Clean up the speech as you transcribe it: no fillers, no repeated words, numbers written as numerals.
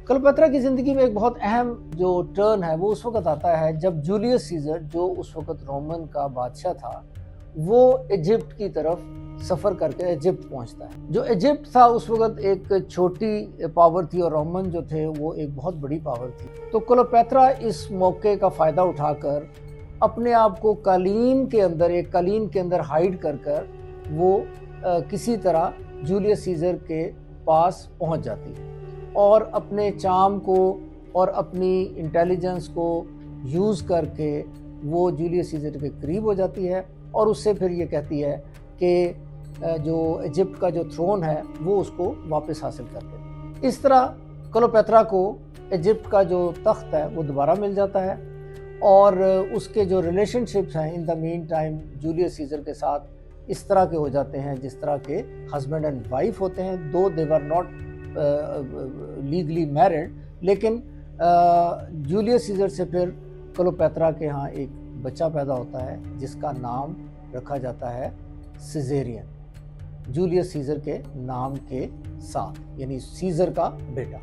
क्लेयोपेत्रा की ज़िंदगी में एक बहुत अहम जो टर्न है वो उस वक़्त आता है जब जूलियस सीज़र, जो उस वक़्त रोमन का बादशाह था, वो इजिप्ट की तरफ सफ़र करके इजिप्ट पहुंचता है। जो इजिप्ट था उस वक़्त एक छोटी पावर थी और रोमन जो थे वो एक बहुत बड़ी पावर थी। तो क्लेयोपेत्रा इस मौके का फ़ायदा उठाकर अपने आप को एक कालीन के अंदर हाइड कर वो किसी तरह जूलियस सीज़र के पास पहुंच जाती है और अपने चार्म को और अपनी इंटेलिजेंस को यूज़ करके वो जूलियस सीज़र के करीब हो जाती है और उससे फिर ये कहती है कि जो इजिप्ट का जो थ्रोन है वो उसको वापस हासिल कर दे। इस तरह क्लेयोपेत्रा को इजिप्ट का जो तख्त है वो दोबारा मिल जाता है और उसके जो रिलेशनशिप्स हैं in the mean time Julius Caesar के साथ इस तरह के हो जाते हैं जिस तरह के हस्बैंड एंड वाइफ होते हैं, दो दे वर नॉट लीगली मैरिड, लेकिन जूलियस सीज़र से फिर क्लेयोपेत्रा के यहाँ एक बच्चा पैदा होता है जिसका नाम रखा जाता है सिजेरियन, जूलियस सीज़र के नाम के साथ, यानी सीज़र का बेटा।